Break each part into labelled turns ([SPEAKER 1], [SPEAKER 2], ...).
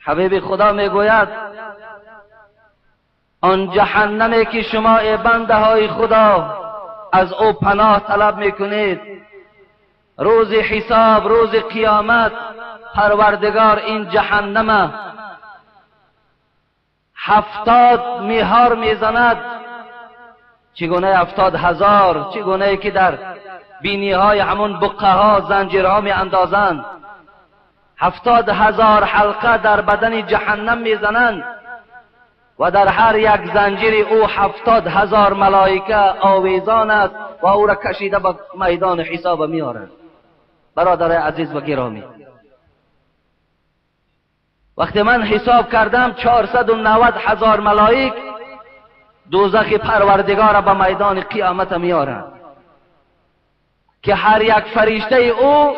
[SPEAKER 1] حبیب خدا میگوید آن جهنمی که شما ای بنده های خدا از او پناه طلب میکنید، روز حساب، روز قیامت پروردگار این جهنم 70 میهار میزند. چگونه 70,000؟ چگونه که در بینی های همون بقه ها زنجیرها می اندازند، 70,000 حلقه در بدن جهنم میزنند و در هر یک زنجیر او 70,000 ملائکه آویزان است و او را کشیده به میدان حساب میارند. برادر عزیز و گرامی، وقتی من حساب کردم 490,000 ملائک دوزخ پروردگار به میدان قیامت میارند که هر یک فرشته او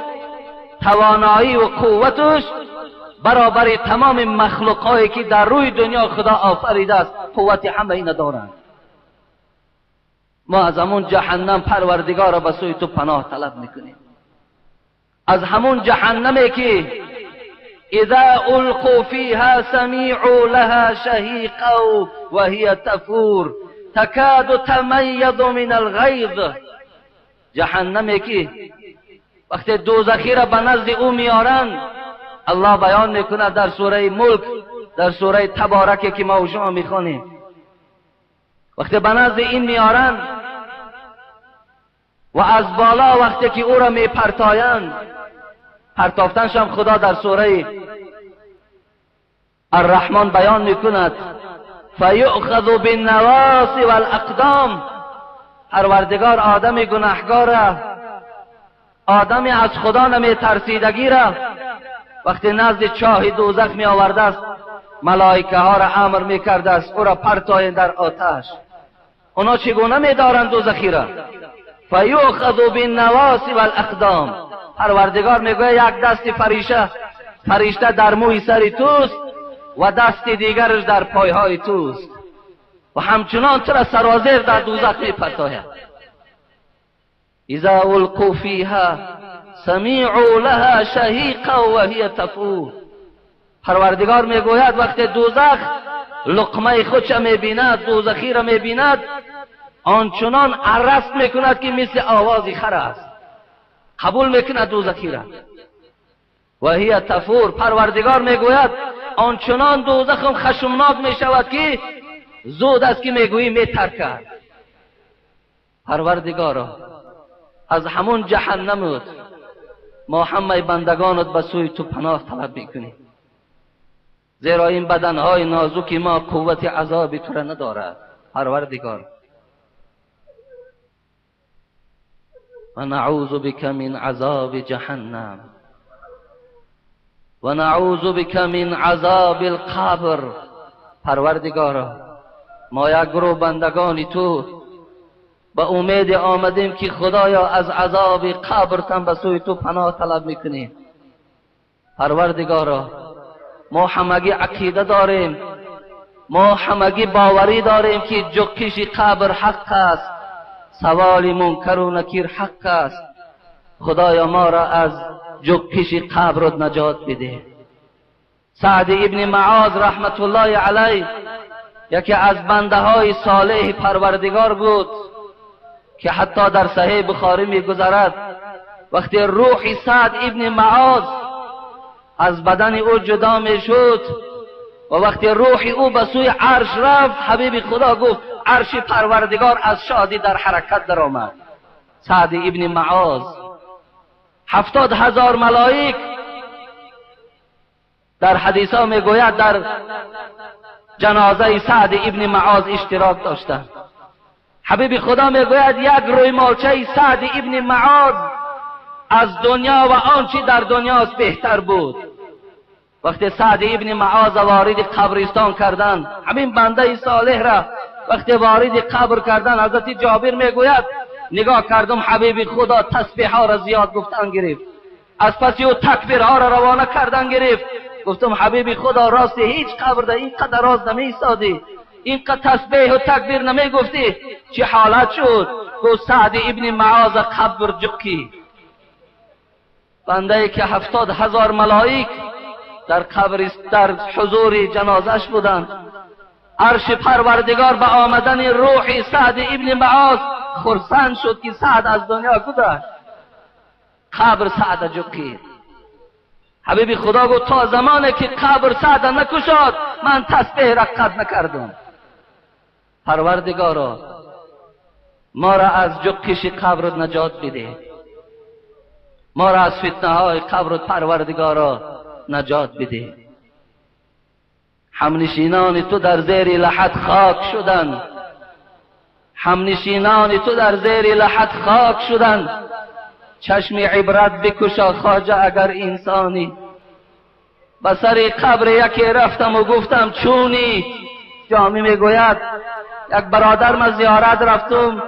[SPEAKER 1] توانایی و قوتش برابر تمام مخلوقایی که در روی دنیا خدا آفریده است قوت همه اینا دارند. ما از همون جهنم پروردگار را به سوی تو پناه طلب میکنیم، از همون جهنمی که اذا القوا فيها سمعوا لها شهيقا وهي تفور تكاد تميز من الغيظ. جهنمی که وقتی دوزخی را به نزد او میارند، الله بیان میکند در سوره ملک، در سوره تبارک که ما و شما میخوانیم، وقتی به نزد این میارند و از بالا وقتی که او را میپرتایند، پرتافتنش هم خدا در سوره الرحمن بیان میکند فیؤخذ بالنواصی والاقدام. پروردگار آدم گناهگار، آدمی از خدا نمی ترسیدگی را وقتی نزد چاه دوزخ می آورده است، ملائکه ها را امر می کرده است او را پرتاین در آتش. اونا چگونه می دارند دوزخی را؟ فیؤخذ بالنواصی والاقدام. پروردگار میگوید یک دست فرشته در موی سر توست و دست دیگرش در پایهای توست و همچنان تو را سرازیر در دوزخ میپرتاید. اذا القوا فیها سمعوا لها شهیقا وهی تفور. پروردگار میگوید وقتی دوزخ لقمه خودش میبیند، دوزخی را میبیند، آنچنان عرست میکند که مثل آوازی خر است، قبول میکند دوزخی را. و هی تفور. پروردگار میگوید آنچنان دوزخم خشمناک میشود که زود است که میگویی میترکد. پروردگارا از همون جهنمت ما همه بندگانت به سوی تو پناه طلب میکنیم، زیرا این بدنهای نازک ما قوت عذاب تو را ندارد. پروردگار و نعوذ بک من عذاب جهنم و نعوذ بک من عذاب القبر. پروردگارا ما یک گروه بندگانی تو به امید آمدیم که خدایا از عذاب قبرتن به سوی تو پناه طلب میکنیم. پروردگارا ما همگی عقیده داریم، ما همگی باوری داریم که جکش قبر حق است، سوال منکر و نکیر حق است. خدایا ما را از جکش قبر نجات بده. سعد ابن معاذ رحمت الله علیه یکی از بنده های صالح پروردگار بود که حتی در صحیح بخاری میگذرد وقتی روح سعد ابن معاذ از بدن او جدا میشد و وقتی روح او به سوی عرش رفت، حبیب خدا گفت عرش پروردگار از شادی در حرکت در آمد. سعد ابن معاذ 70,000 ملائک در حدیث ها میگوید در جنازه سعد ابن معاذ اشتراک داشتند. حبیب خدا میگوید یک روی مالچه سعد ابن معاذ از دنیا و آنچه در دنیاست بهتر بود. وقتی سعد ابن معاذ وارد قبرستان کردند، همین بنده صالح را وقتی وارد قبر کردند، حضرت جابر میگوید نگاه کردم حبیب خدا تسبیح ها را زیاد گفتن گرفت، از پس او تکبیر ها را روانه کردن گرفت. گفتم حبیب خدا راستی هیچ قبر ده اینقدر راز نمی ایستادی، اینقدر تسبیح و تکبیر نمی گفتی، چه حالت شد؟ گفت سعد ابن معاذ قبر جکی، بنده که 70,000 ملائک در قبر در حضور جنازش بودند. عرش پروردگار به آمدن روح سعد ابن معاذ خرسند شد که سعد از دنیا گذشت. قبر سعد جکید. حبیب خدا گفت تا زمانی که قبر سعد نکشاد من تسبیح را قطع نکردم. پروردگارا ما را از جکش قبر نجات بده، ما را از فتنه های قبر پروردگارا نجات بده. همنشینان تو در زیر لحد خاک شدند، همنشینان تو در زیر لحد خاک شدند. چشم عبرت بکشا خواجه اگر انسانی. به سر قبر یکی رفتم و گفتم چونی؟ جامی میگوید یک برادر من زیارت رفتم،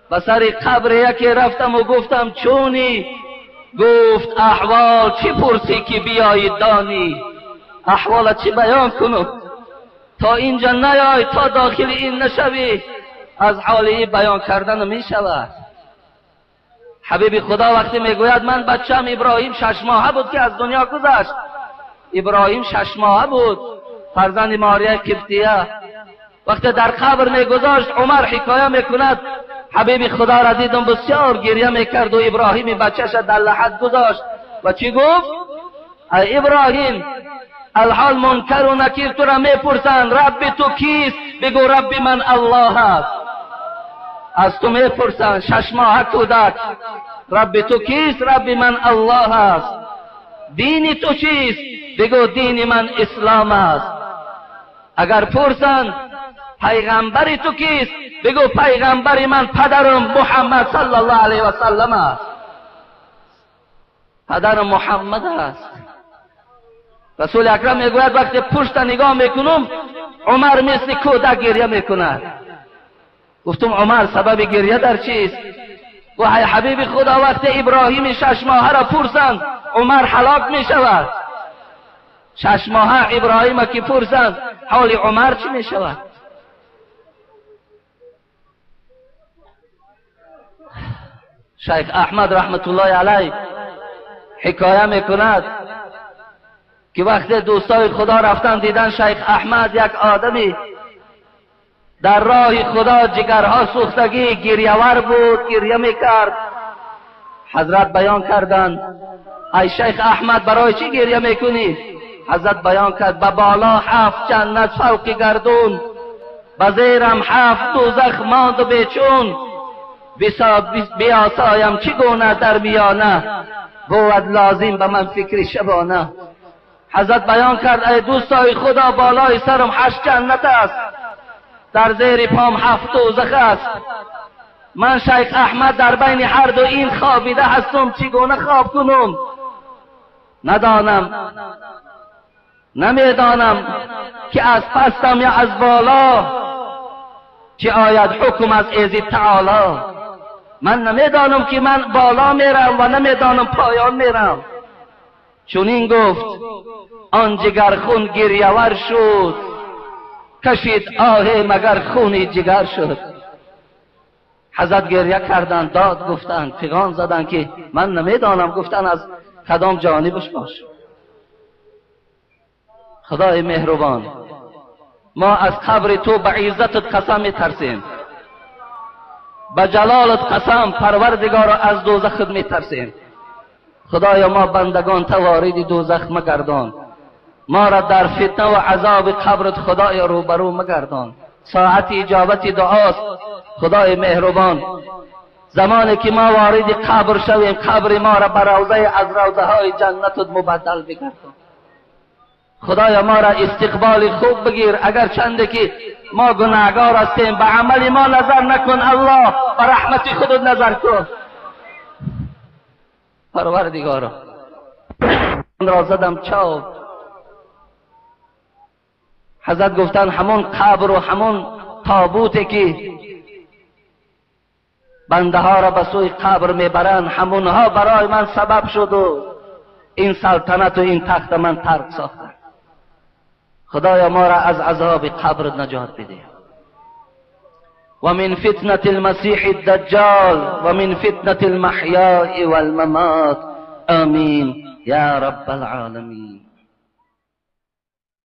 [SPEAKER 1] به سر قبر یکی رفتم و گفتم چونی؟ گفت احوال چی پرسی که بیایی دانی؟ احوال چی بیان کنم تا اینجا نیای، تا داخل این نشوی؟ از حال این بیان کردن می شود. حبیب خدا وقتی میگوید من بچم ابراهیم 6 ماهه بود که از دنیا گذشت. ابراهیم 6 ماهه بود، فرزند ماریا قبطیه. وقتی در قبر میگذاشت عمر حکایه میکند حبیب خدا را دیدم بسیار گریه میکرد و ابراهیم بچه‌ش در لحد گذاشت و چی گفت؟ ای ابراهیم الحال منکر و نکیر تو را میپرسند رب تو کیست؟ بگو رب من الله است. از تو میپرسند 6 ماه کودک رب تو کیست؟ رب من الله است. دین تو چیست؟ بگو دین من اسلام است. اگر پرسند پیغمبر تو کیست؟ بگو پیغمبر من پدرم محمد صلی الله علیه و سلم است. پدرم محمد است. رسول اکرم میگوید وقتی پشت نگاه میکنم عمر مثل کودک گریه میکند. گفتم عمر سبب گریه در چیست؟ و ای حبیب خدا وقتی ابراهیم 6 ماهه را پرسند عمر هلاک میشود. 6 ماهه ابراهیم که پرسند حال عمر چی میشود؟ شیخ احمد رحمت الله علیه حکایه میکند که وقتی دوستای خدا رفتن دیدن شیخ احمد یک آدمی در راه خدا جگرها سوختگی گریه‌ور بود، گریه میکرد. حضرت بیان کردند ای شیخ احمد برای چی گریه میکنی؟ حضرت بیان کرد به بالا 7 جنت فوق گردون، به زیرم 7 دوزخ ماند و بیچون. بیاسایم چگونه در میانه، بود لازم به من فکر شبانه. حضرت بیان کرد ای دوستای خدا بالای سرم 8 جنت است، در زیر پام 7 دوزخ است. من شیخ احمد در بین هر دو این خوابیده هستم، چگونه خواب کنم؟ ندانم، نمیدانم که از پستم یا از بالا چه آید حکم از عزت تعالی. من نمیدانم که من بالا میرم و نمیدانم پایان میرم. چون این گفت آن جگر خون گریه‌ور شد، کشید آه مگر خونی جگر شد. حضرت گریه کردند، داد گفتند، فغان زدند که من نمیدانم. گفتن از کدام جانبش باش. خدای مهربان ما از قبر تو به عزتت قسم میترسیم، به جلالت قسم پروردگار از دوزخ میترسیم. خدایا ما بندگان تو وارد دوزخ مگردان، ما را در فتنه و عذاب قبرت خدایا روبرو مگردان. ساعت اجابت دعاست خدای مهربان. زمانی که ما وارد قبر شویم قبر ما را به روضه از روضه های جنتت مبدل بگردان. خدایا ما را استقبال خوب بگیر، اگر چنده که ما گناهگار هستیم به عمل ما نظر نکن الله، به رحمت خودت نظر کن. پروردگارا را زدم چاو. حضرت گفتن همون قبر و همون تابوتی که بنده ها را به سوی قبر میبرند همونها برای من سبب شد و این سلطنت و این تخت من ترک ساختن. خدایا ما را از عذاب قبر نجات بده. و من فتنة المسیح الدجال و من فتنة المحیاء والممات. آمین یا رب العالمین.